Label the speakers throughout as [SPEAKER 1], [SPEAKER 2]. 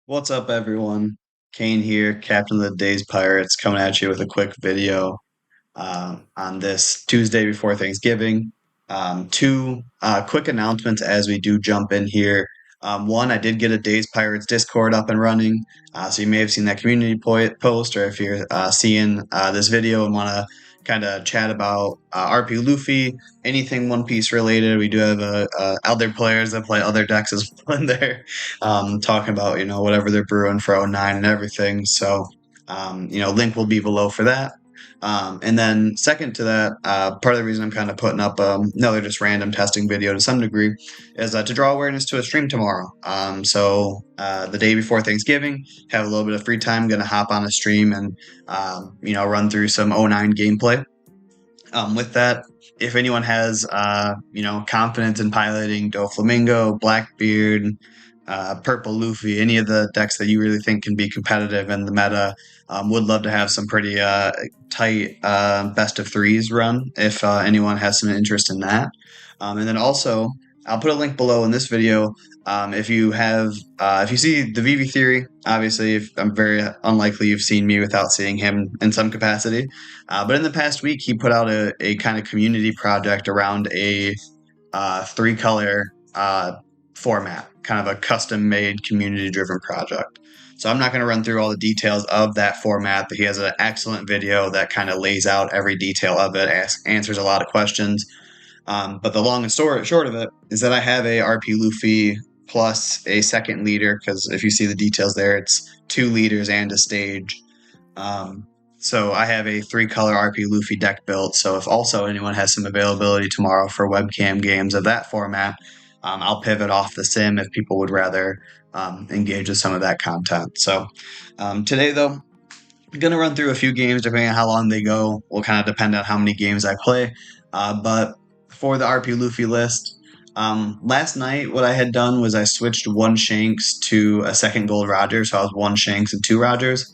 [SPEAKER 1] What's up, everyone? Kane here, Captain of the Day's Pirates, coming at you with a quick video on this Tuesday before Thanksgiving. Two quick announcements as we do jump in here. One, I did get a Days Pirates Discord up and running, so you may have seen that community post, or if you're seeing this video and want to kind of chat about RP Luffy, anything One Piece related. We do have other players that play other decks as well in there, talking about whatever they're brewing for O9 and everything. So link will be below for that. And then second to that, part of the reason I'm kind of putting up another just random testing video to some degree is to draw awareness to a stream tomorrow. So the day before Thanksgiving, have a little bit of free time, going to hop on a stream and run through some O9 gameplay. With that, if anyone has confidence in piloting Doflamingo, Blackbeard, Purple Luffy, any of the decks that you really think can be competitive in the meta, would love to have some pretty tight best of threes run if anyone has some interest in that. And then also, I'll put a link below in this video. If you see the VV Theory, obviously, I'm very unlikely you've seen me without seeing him in some capacity. But in the past week, he put out a kind of community project around a three-color format, kind of a custom-made, community-driven project. So I'm not going to run through all the details of that format, but he has an excellent video that kind of lays out every detail of it, answers a lot of questions. But the long and short of it is that I have a RP Luffy plus a second leader, because if you see the details there, it's 2 leaders and a stage. So I have a 3-color RP Luffy deck built. So if also anyone has some availability tomorrow for webcam games of that format, I'll pivot off the sim if people would rather engage with some of that content. So today, though, I'm going to run through a few games depending on how long they go. Will kind of depend on how many games I play. But for the RP Luffy list, last night what I had done was I switched 1 Shanks to a second Gold Roger. So I was 1 Shanks and 2 Rogers.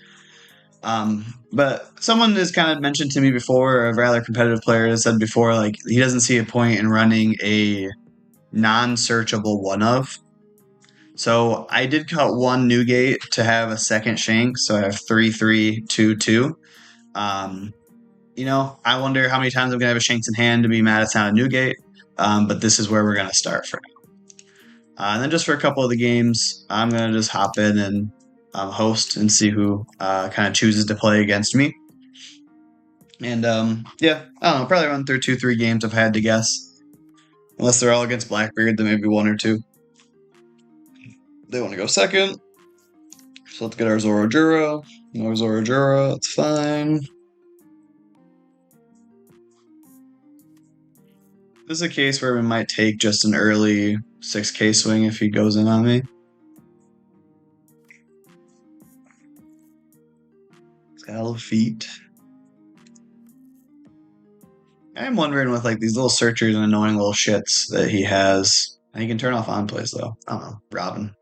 [SPEAKER 1] But someone has kind of mentioned to me before, a rather competitive player has said before, like, he doesn't see a point in running a non-searchable one-of. So I did cut 1 Newgate to have a second Shank, so I have 3-3-2-2. I wonder how many times I'm going to have a Shanks in hand to be mad at Sound of Newgate, but this is where we're going to start for now. And then just for a couple of the games, I'm going to just hop in and host and see who kind of chooses to play against me. And I don't know, probably run through 2-3 games if I had to guess. Unless they're all against Blackbeard, then maybe 1 or 2. They want to go second. So let's get our Zorojuro. No Zorojuro, it's fine. This is a case where we might take just an early 6k swing if he goes in on me. He's got little feet. I'm wondering with like these little searchers and annoying little shits that he has. And he can turn off on plays though. I don't know. Robin.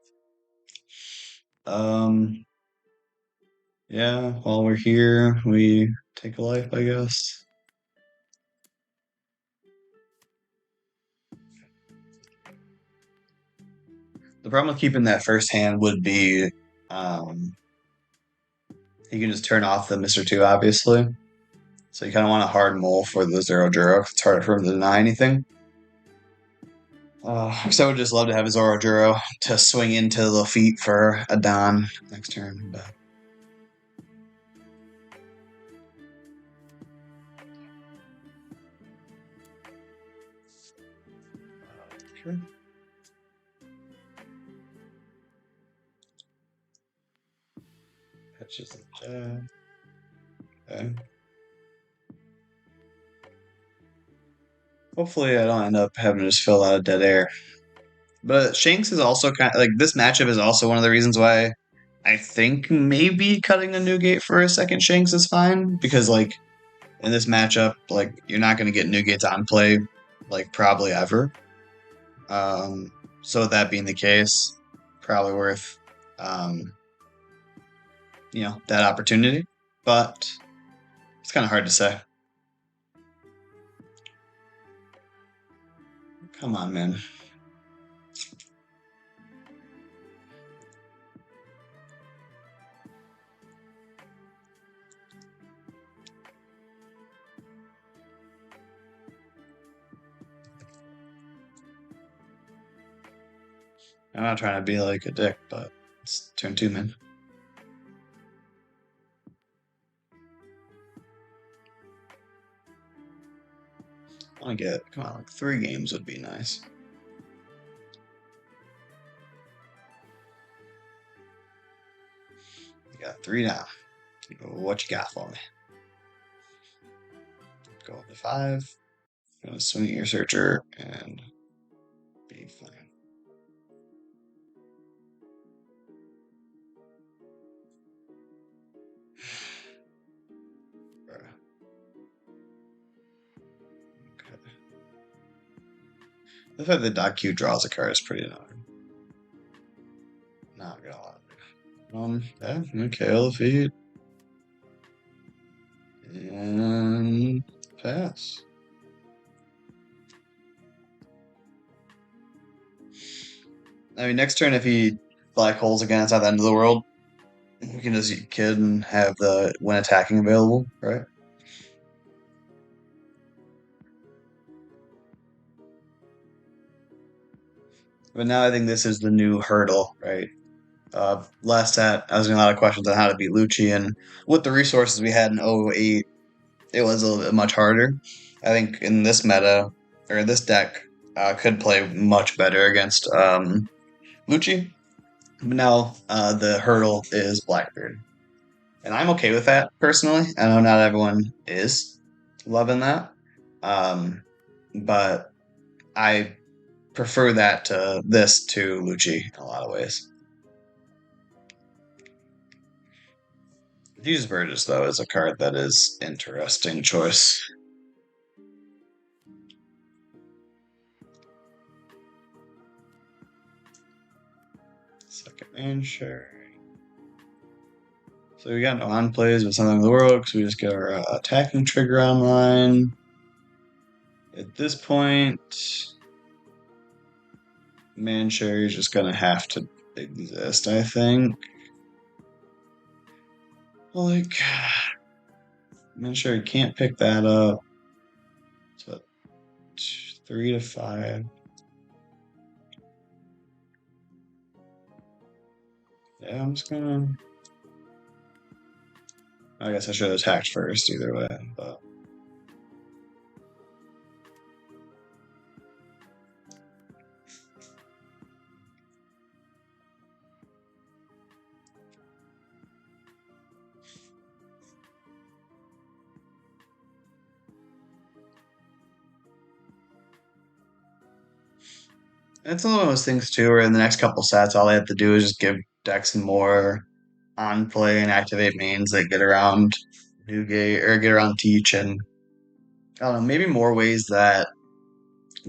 [SPEAKER 1] Yeah, while we're here, we take a life, I guess. The problem with keeping that first hand would be he can just turn off the Mr. 2, obviously. So you kind of want a hard mole for the Zorojuro. It's harder for him to deny anything. So I would just love to have a Zorojuro to swing into the feet for a Don next turn. But sure. That's just a jab. Okay. Hopefully I don't end up having to just fill out a dead air. But Shanks is also kind of like, this matchup is also one of the reasons why I think maybe cutting a Newgate for a second Shanks is fine, because like in this matchup, like you're not going to get Newgates on play like probably ever. So with that being the case, probably worth that opportunity, but it's kind of hard to say. Come on, man. I'm not trying to be like a dick, but it's turn 2, man. I want to get, come on, like 3 games would be nice. You got 3 now. What you got for me? Go up to 5. Gonna swing at your searcher and be fine. Okay. The fact that Doc Q draws a card is pretty annoying. Not gonna lie. Yeah, okay, Luffy. And pass. I mean, next turn, if he black holes again, it's not the end of the world. We can just kid and have the when attacking available, right? But now I think this is the new hurdle, right? Last set, I was getting a lot of questions on how to beat Lucci, and with the resources we had in 08, it was a little bit much harder. I think in this meta, or this deck, could play much better against Lucci. But now the hurdle is Blackbeard. And I'm okay with that, personally. I know not everyone is loving that. Um, but I prefer that to this to Lucci in a lot of ways. Use Burgess, though, is a card that is interesting choice. Second man, sure. So we got no on plays with something in the world because we just get our attacking trigger online. At this point, Mancherry is just gonna have to exist, I think. Like, Mancherry can't pick that up. So 3 to 5. Yeah, I'm just gonna. I guess I should have attacked first either way, but. It's one of those things too, where in the next couple sets, all I have to do is just give decks more on play and activate mains that get around Newgate or get around Teach, and I don't know, maybe more ways that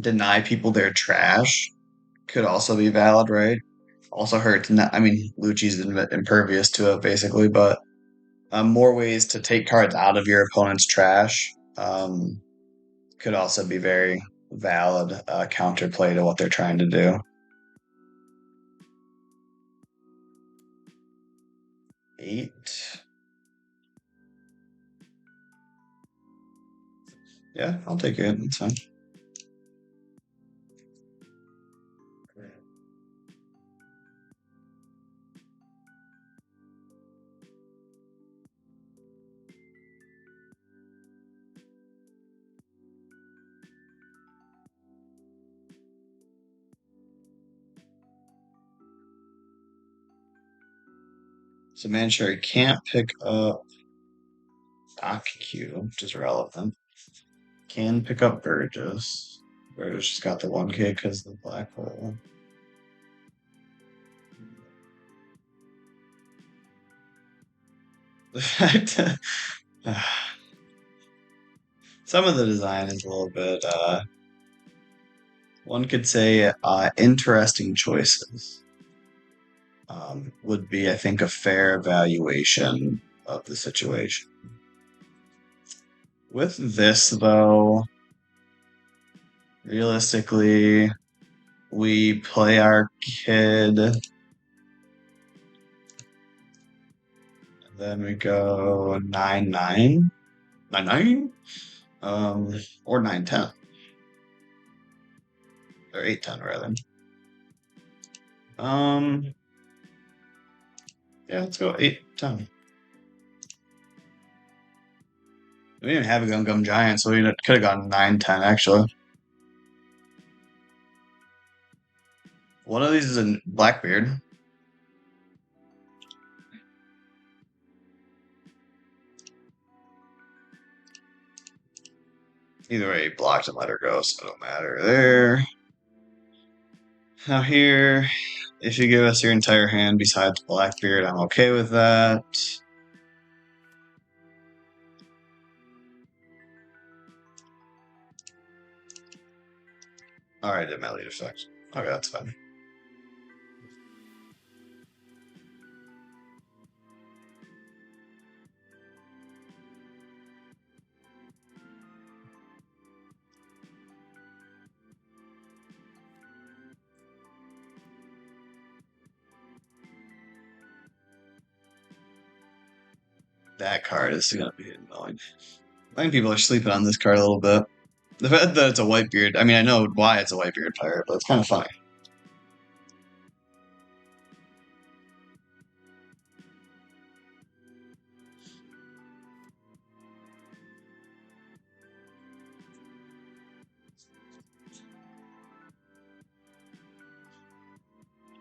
[SPEAKER 1] deny people their trash could also be valid, right? Also hurt. I mean, Lucci's impervious to it basically, but more ways to take cards out of your opponent's trash could also be very valid counterplay to what they're trying to do. 8. Yeah, I'll take it. It's fine. So Mancherry can't pick up Doc Q, which is relevant. Can pick up Burgess. Burgess just got the 1K because of the black hole. The fact some of the design is a little bit, one could say, interesting choices. Would be, I think, a fair evaluation of the situation. With this, though, realistically, we play our kid, and then we go 9-9, 9-9, or 9-10, or 8-10 rather. Um, yeah, let's go 8, 10. We didn't have a Gum Gum Giant, so we could have gone 9, 10 actually. One of these is a Blackbeard. Either way, he blocked and let her go, so it don't matter there. Now here, if you give us your entire hand besides Blackbeard, I'm okay with that. Alright, did my lead effect. Okay, that's fine. That card is gonna be annoying. I think people are sleeping on this card a little bit. The fact that it's a Whitebeard, I mean, I know why it's a Whitebeard pirate, but it's kind of funny.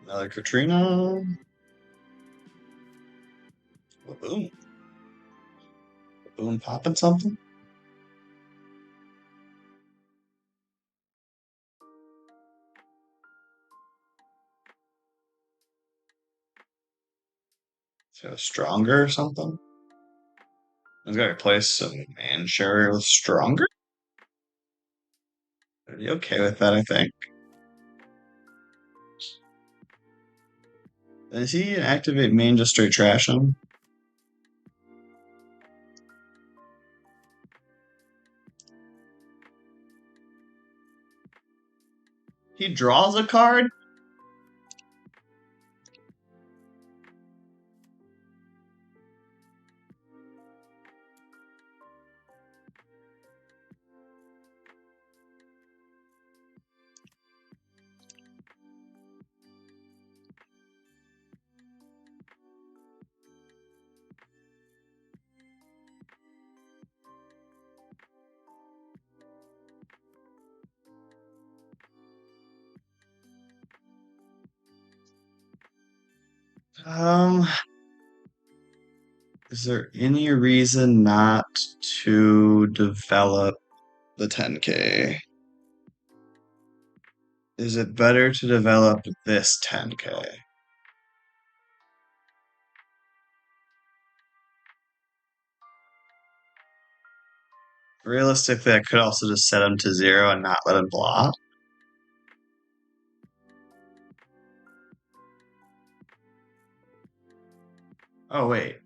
[SPEAKER 1] Another Katrina. Boom. Boom popping something. So stronger or something. I was gonna replace some Manshare with stronger. Are you okay with that? I think. Does he activate main just straight trash him? He draws a card? Um, is there any reason not to develop the 10K? Is it better to develop this 10K? Realistically, I could also just set him to 0 and not let him block. Oh, wait.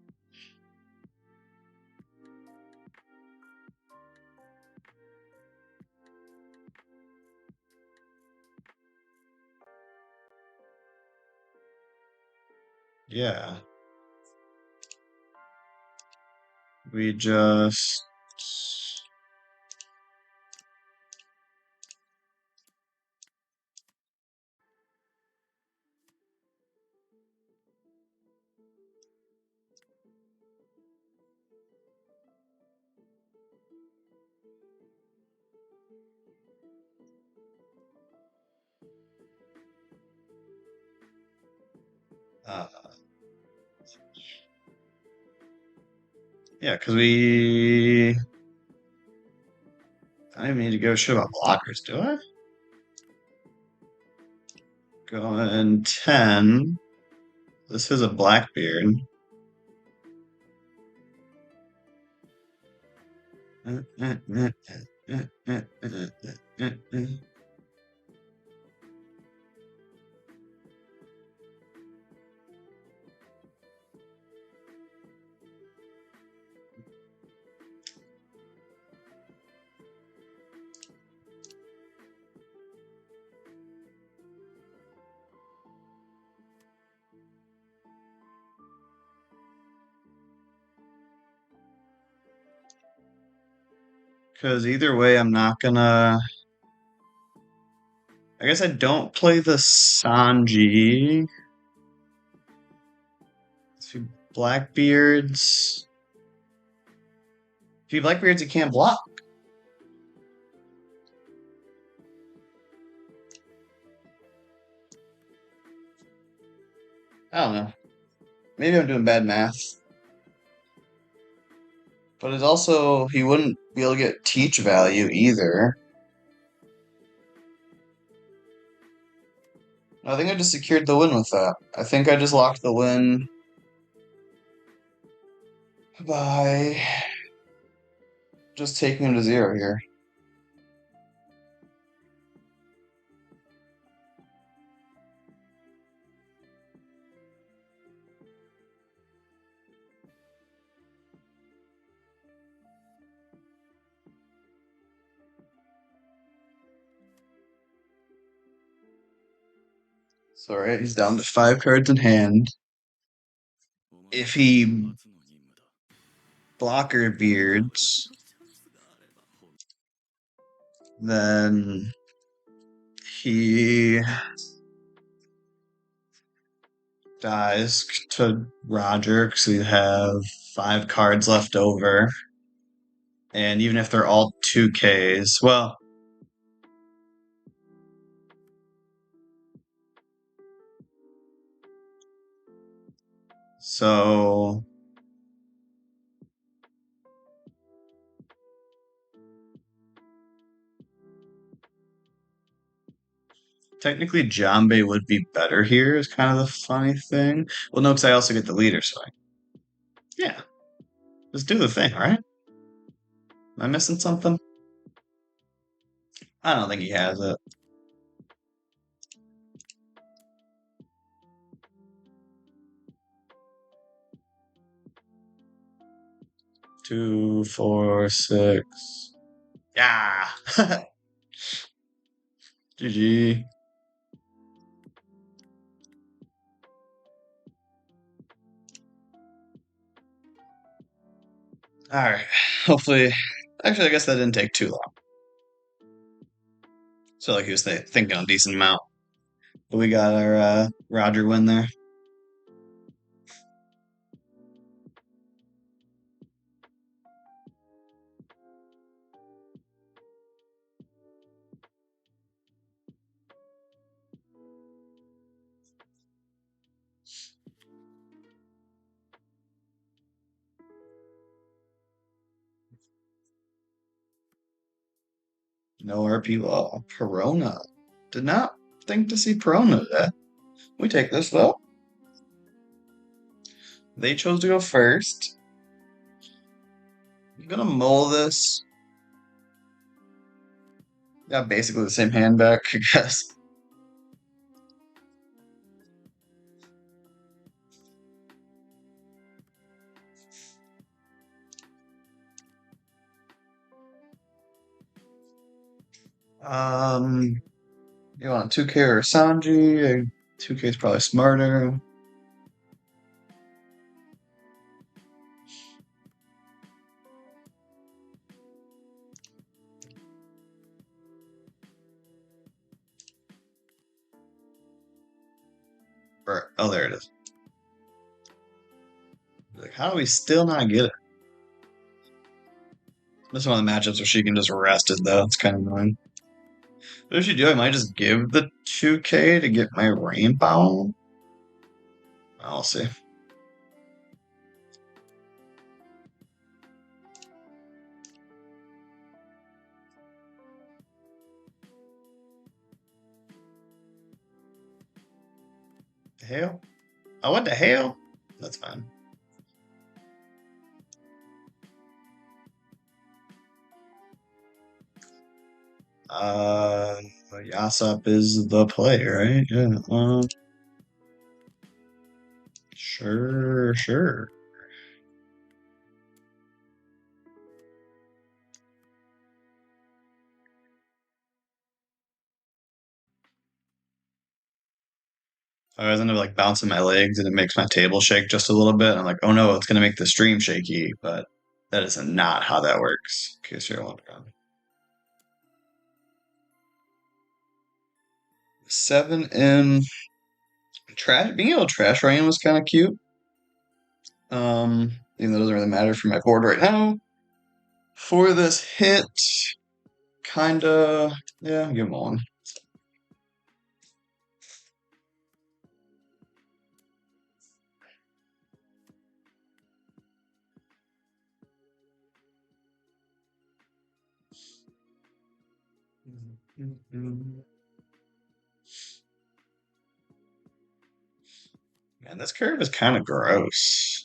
[SPEAKER 1] Yeah. We just... Uh, yeah, because I don't even need to go shit about blockers, do I? Going 10. This is a Blackbeard. Because either way, I'm not gonna... I guess I don't play the Sanji. Let's see, Blackbeards. If you Blackbeards, you can't block. I don't know. Maybe I'm doing bad math. But it's also, he wouldn't be able to get teach value either. I think I just secured the win with that. I think I just locked the win by just taking him to 0 here. So, right, he's down to 5 cards in hand. If he blocker beards, then he dies to Roger because we have 5 cards left over. And even if they're all 2Ks, well, so technically Jambe would be better here is kind of the funny thing. Well, no, because I also get the leader swing. Yeah. Just do the thing, right? Am I missing something? I don't think he has it. Two, four, six. Yeah. GG. All right. Hopefully, actually, I guess that didn't take too long. So like he was thinking a decent amount. But we got our Roger win there. No RP law. Perona. Did not think to see Perona today. We take this though. They chose to go first. I'm gonna mull this. Got basically the same hand back, I guess. You want 2K or Sanji? 2K is probably smarter. Oh, there it is. Like, how do we still not get it? This is one of the matchups where she can just rest it, though. It's kind of annoying. What if she do? I might just give the 2K to get my rainbow. I'll see. The hell? Oh, what the hell? That's fine. Yasop is the play, right? Yeah. Sure, sure. I always end up like bouncing my legs and it makes my table shake just a little bit. I'm like, oh no, it's gonna make the stream shaky, but that is not how that works. In case you're wondering. 7 in trash. Being able to trash Ryan was kind of cute. Even though it doesn't really matter for my board right now. For this hit, kinda, yeah, give him a 1. Man, this curve is kind of gross.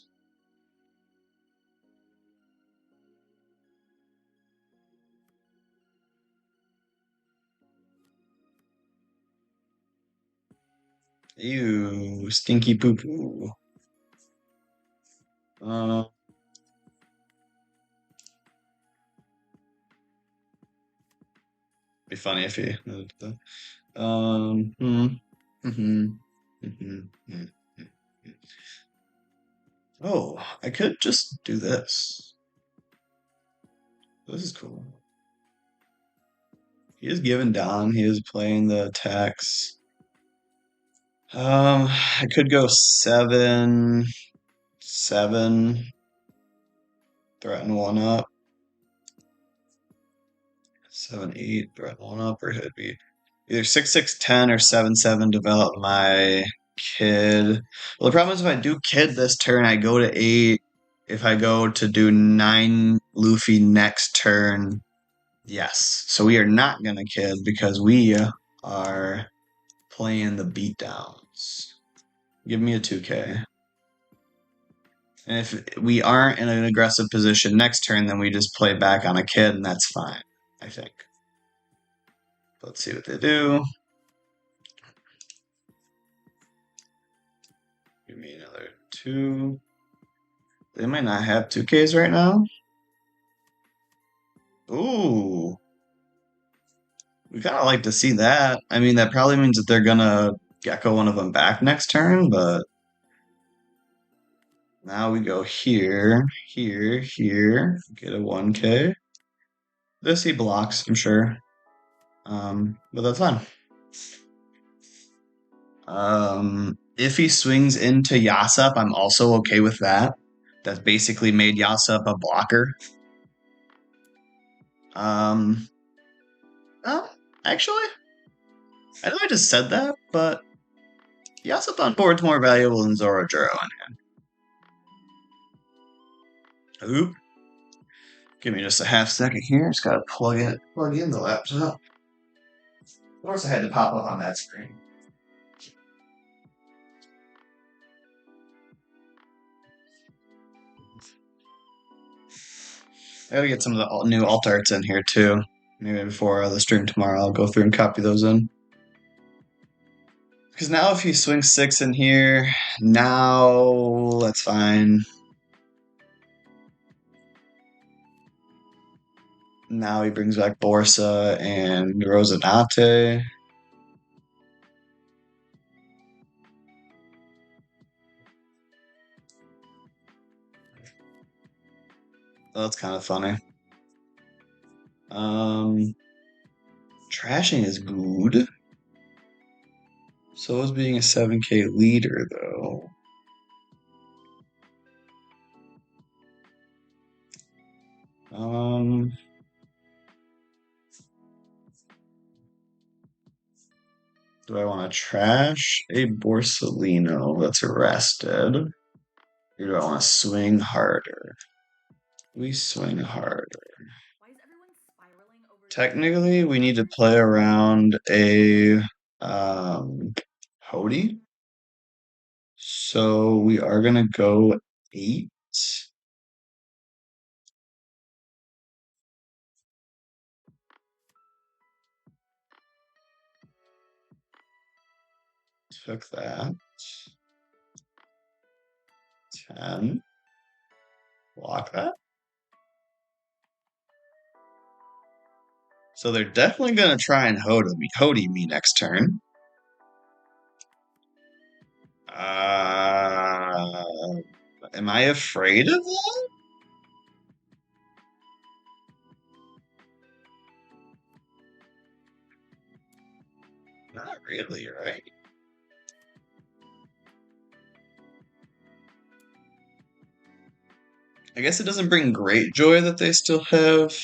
[SPEAKER 1] Ew, stinky poo poo. Be funny if he. Um. Hmm. Hmm. Hmm. Hmm. Oh, I could just do this. This is cool. He is giving down. He is playing the attacks. I could go 7, 7, threaten 1 up. 7, 8, threaten 1 up, or it'd be either 6, 6, 10 or 7, 7, develop my kid. Well, the problem is if I do kid this turn, I go to 8. If I go to do 9 Luffy next turn, yes. So we are not going to kid because we are playing the beatdowns. Give me a 2K. And if we aren't in an aggressive position next turn, then we just play back on a kid, and that's fine, I think. Let's see what they do. Give me another 2. They might not have 2Ks right now. Ooh. We kind of like to see that. I mean, that probably means that they're gonna Gecko one of them back next turn, but now we go here, here, here, get a 1K. This he blocks, I'm sure. But that's fine. If he swings into Yasop, I'm also okay with that. That's basically made Yasop a blocker. Oh, actually, I know I just said that, but Yasop on board's more valuable than Zoro-Juro in hand. Oop. Give me just a half second here. Just gotta plug in the laptop. Of course, I had to pop up on that screen. I gotta get some of the new alt arts in here too. Maybe before the stream tomorrow, I'll go through and copy those in. Because now if he swings 6 in here, now that's fine. Now he brings back Borsa and Rosinante. Oh, that's kind of funny. Trashing is good. So is being a 7K leader, though. Do I want to trash a Borsalino that's arrested? Or do I want to swing harder? We swing harder. Technically, we need to play around a Hody. So we are going to go 8. Took that. 10. Block that. So they're definitely going to try and Hody me next turn. Am I afraid of that? Not really, right? I guess it doesn't bring great joy that they still have.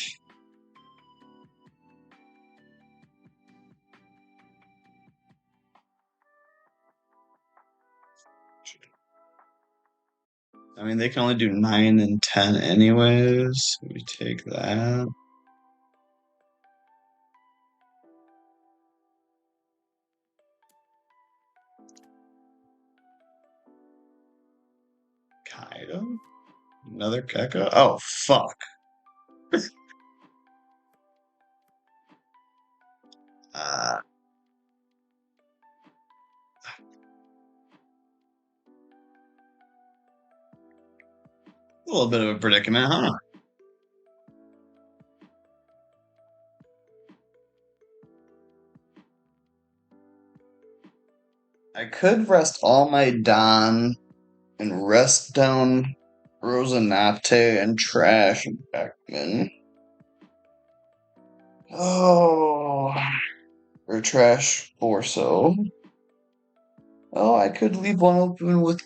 [SPEAKER 1] I mean, they can only do 9 and 10 anyways. We take that. Kaido? Another Kekka? Oh, fuck. Uh, a little bit of a predicament, huh? I could rest all my Don and rest down Rosanate and trash Beckman. Oh, or trash Borso. Oh, I could leave one open with.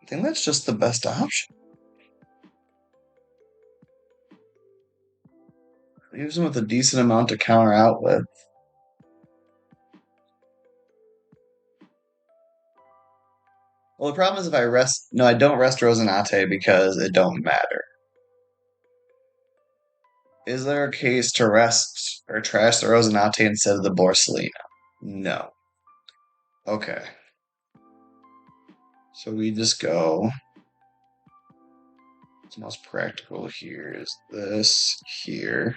[SPEAKER 1] I think that's just the best option. Leaves him with a decent amount to counter out with. Well, the problem is if I rest. No, I don't rest Rosanate because it don't matter. Is there a case to rest or trash the Rosanate instead of the Borsalino? No. Okay. So we just go. What's most practical here is this here.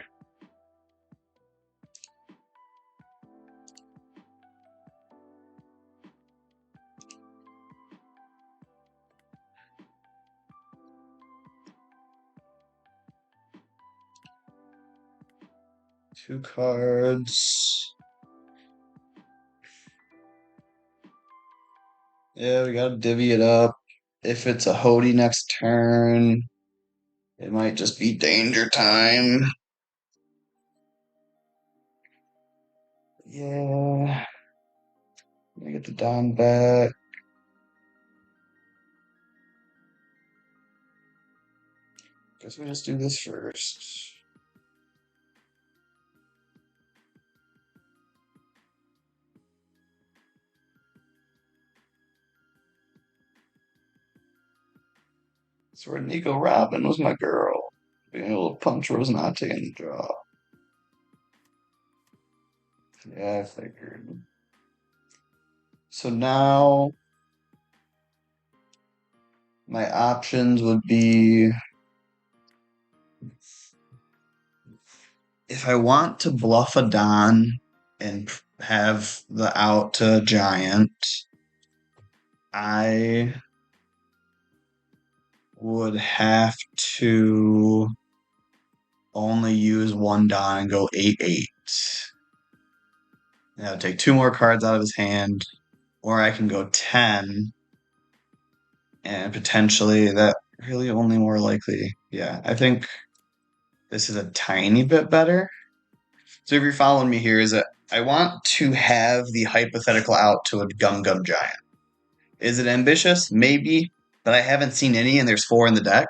[SPEAKER 1] Two cards. Yeah, we gotta divvy it up. If it's a Hody next turn, it might just be danger time. Yeah. Let me get the Don back. Guess we just do this first. That's where Nico Robin was my girl. Being able to punch Rosanate in the jaw. Yeah, I figured. So now my options would be if I want to bluff a Don and have the out to Giant, I would have to only use one Don and go 8/8. And I would take two more cards out of his hand, or I can go 10 and potentially that really only more likely. Yeah, I think this is a tiny bit better. So if you're following me here, is that I want to have the hypothetical out to a Gum Gum Giant. Is it ambitious? Maybe, but I haven't seen any, and there's 4 in the deck.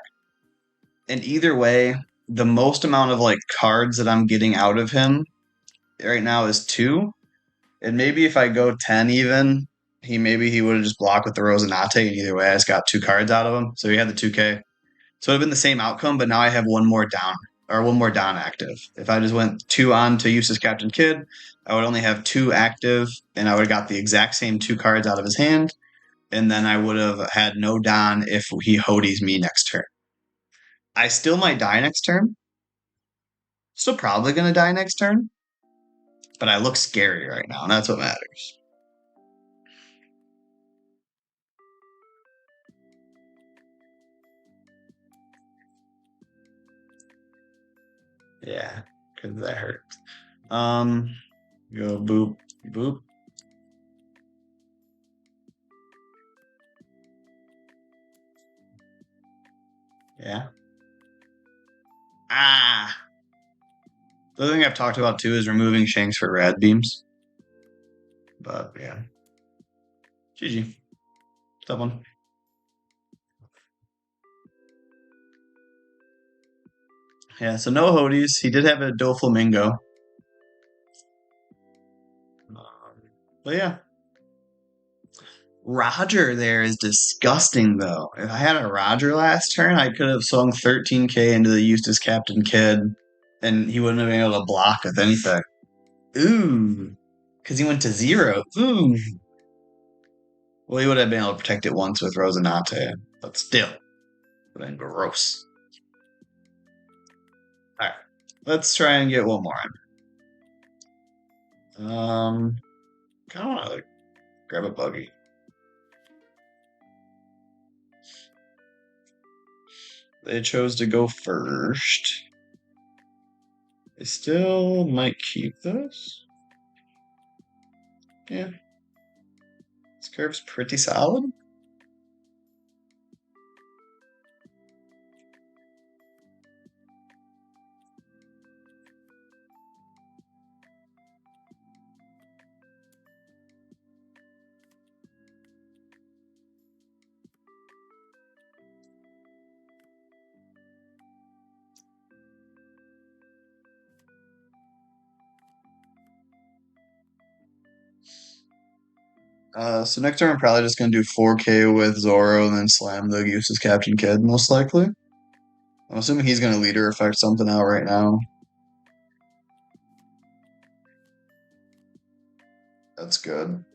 [SPEAKER 1] And either way, the most amount of like cards that I'm getting out of him right now is 2. And maybe if I go 10 even, he would have just blocked with the Rosanate, and either way, I just got 2 cards out of him. So he had the 2K. So it would have been the same outcome, but now I have one more down or one more down active. If I just went 2 on to Eustace Captain Kidd, I would only have 2 active, and I would have got the exact same 2 cards out of his hand, and then I would have had no Don if he Hodies me next turn. I still might die next turn. Still probably gonna die next turn, but I look scary right now, and that's what matters. Yeah, because that hurts. Go boop, boop. Yeah. Ah! The other thing I've talked about too is removing Shanks for rad beams. But yeah. GG. Tough one. Yeah, so no Hodies. He did have a Doflamingo. But yeah. Roger there is disgusting though. If I had a Roger last turn, I could have swung 13k into the Eustace Captain Kid, and he wouldn't have been able to block with anything. Ooh. Because he went to 0. Ooh. Well, he would have been able to protect it once with Rosinante, but still. Would have been gross. Alright. Let's try and get one more in. Kinda wanna like grab a buggy. They chose to go first. They still might keep this. Yeah. This curve's pretty solid. So next turn I'm probably just gonna do 4k with Zoro and then slam the Eustace Captain Kid, most likely. I'm assuming he's gonna leader effect something out right now. That's good.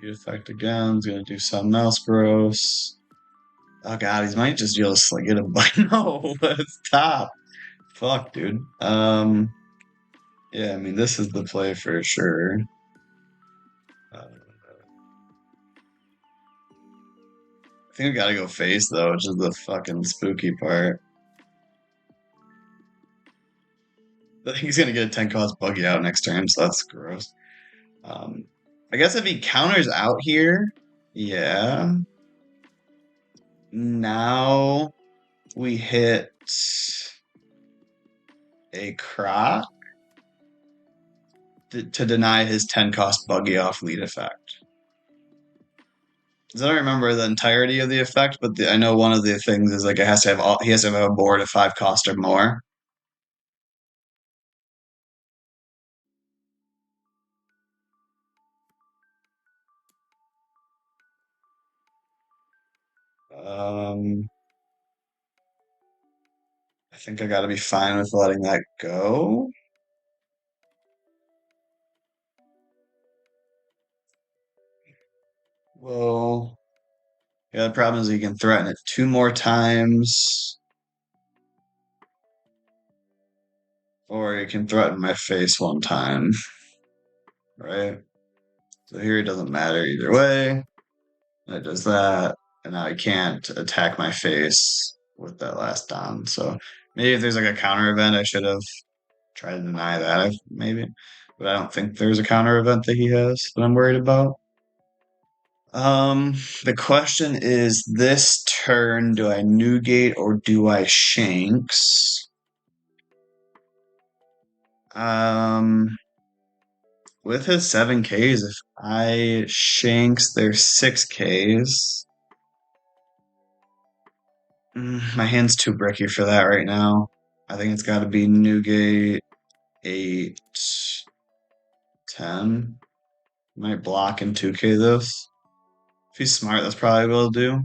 [SPEAKER 1] Lead effect again. He's gonna do something else gross. Oh god, he might just like get a bite. No, it's top. Fuck, dude. Yeah, I mean this is the play for sure. I think we gotta go face though, which is the fucking spooky part. I think he's gonna get a 10 cost buggy out next turn, so that's gross. Um, I guess if he counters out here, yeah. Now we hit a croc to deny his 10 cost buggy off lead effect. I don't remember the entirety of the effect, but I know one of the things is like it has to have he has to have a board at 5 cost or more. I think I got to be fine with letting that go. Well, yeah, the problem is you can threaten it 2 more times, or you can threaten my face 1 time, right? So here it doesn't matter either way. It does that, and now I can't attack my face with that last Don. So maybe if there's like a counter event, I should have tried to deny that, maybe. But I don't think there's a counter event that he has that I'm worried about. The question is this turn, do I Newgate or do I Shanks? With his 7Ks, if I Shanks, there's 6Ks. My hand's too bricky for that right now. I think it's got to be Newgate 8, 10. Might block and 2K this. If he's smart, that's probably what he'll do.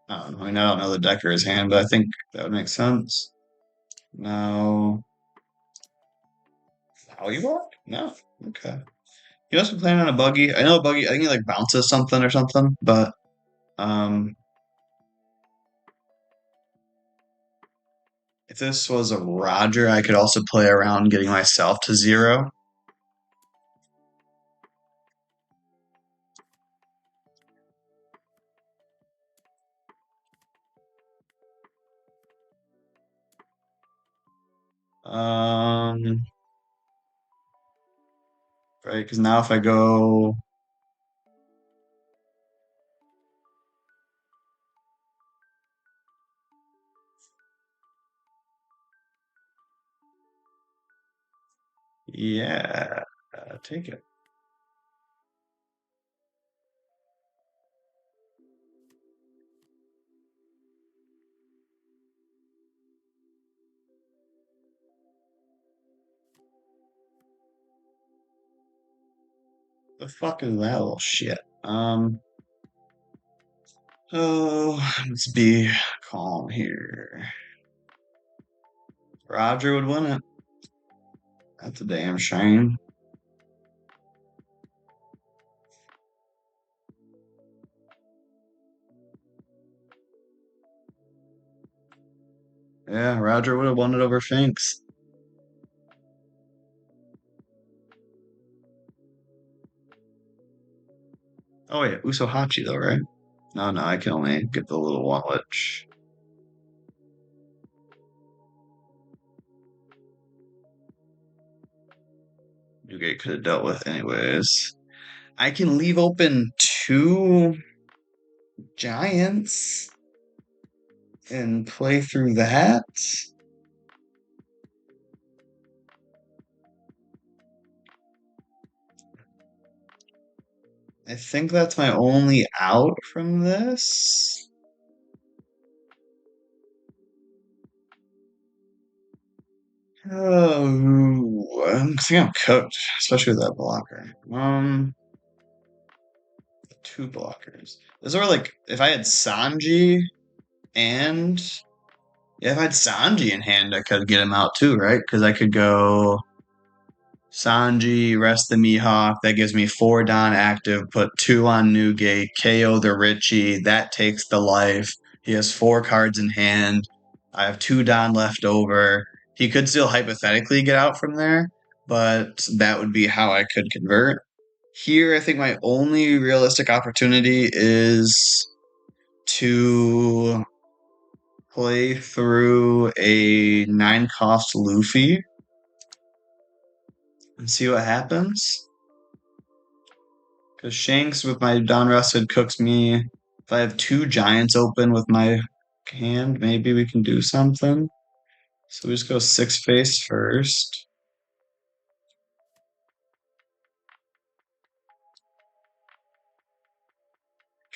[SPEAKER 1] I don't know. I mean, I don't know the deck or his hand, but I think that would make sense. No. Volleyball? No. Okay. You must be playing on a buggy. I know a buggy. I think it like bounces something or something. But um, if this was a Roger, I could also play around getting myself to 0. Um, right, because now if I go, yeah, take it. The fuck is that little shit? So let's be calm here. Roger would win it. That's a damn shame. Yeah, Roger would have won it over Finks. Oh wait, Uso Hachi though, right? No, no, I can only get the little one which Newgate could have dealt with anyways. I can leave open 2 giants and play through that. I think that's my only out from this. Oh, I think I'm cooked, especially with that blocker. 2 blockers. Those are like if I had Sanji and yeah, if I had Sanji in hand, I could get him out too, right? Because I could go Sanji, rest the Mihawk. That gives me 4 Don active, put 2 on Newgate, KO the Richie. That takes the life. He has 4 cards in hand. I have 2 Don left over. He could still hypothetically get out from there, but that would be how I could convert. Here, I think my only realistic opportunity is to play through a 9 cost Luffy and see what happens. Because Shanks with my Don Rusted cooks me. If I have 2 giants open with my hand, maybe we can do something. So we just go 6 face first.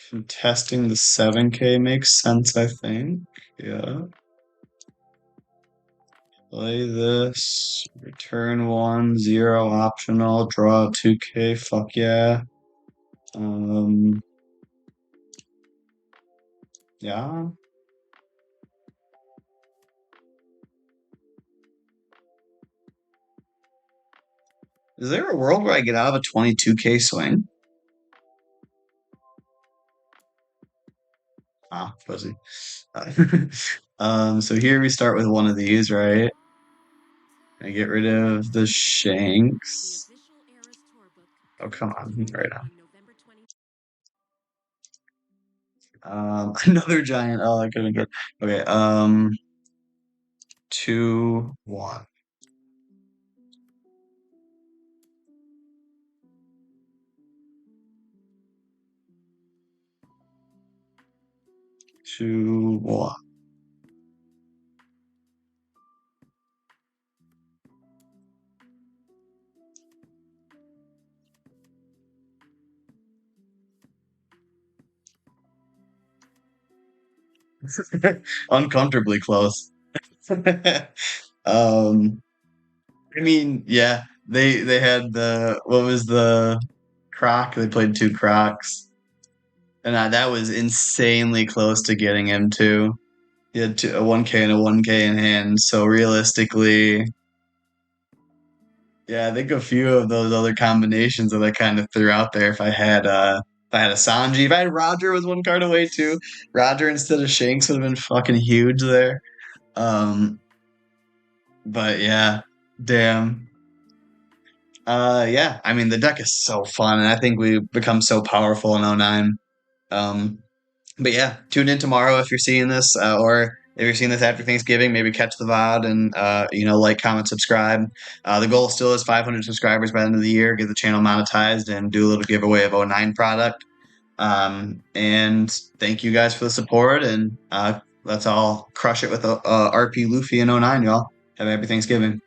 [SPEAKER 1] Contesting the 7K makes sense, I think. Yeah. Play this. Return 1, 0 optional. Draw 2K. Fuck yeah. Yeah. Is there a world where I get out of a 22K swing? Ah, fuzzy. So here we start with one of these, right? I get rid of the Shanks. Oh, come on, right now. Another giant. Oh, that could have been good. Okay, 2, 1. 2, 1. Uncomfortably close. Um, I mean, yeah, they had the what was the Croc? They played 2 Crocs, and that was insanely close to getting him too. You had a 1K and a 1K in hand. So realistically, yeah, I think a few of those other combinations that I kind of threw out there. If I had a Sanji, if I had Roger was one card away too. Roger instead of Shanks would have been fucking huge there. Um, but yeah, damn. Yeah, I mean the deck is so fun, and I think we've become so powerful in '09. Um, but yeah, tune in tomorrow if you're seeing this, or if you're seeing this after Thanksgiving, maybe catch the VOD and like, comment, subscribe. The goal still is 500 subscribers by the end of the year. Get the channel monetized and do a little giveaway of '09 product. And thank you guys for the support, and let's all crush it with RP Luffy in '09, y'all. Have a happy Thanksgiving.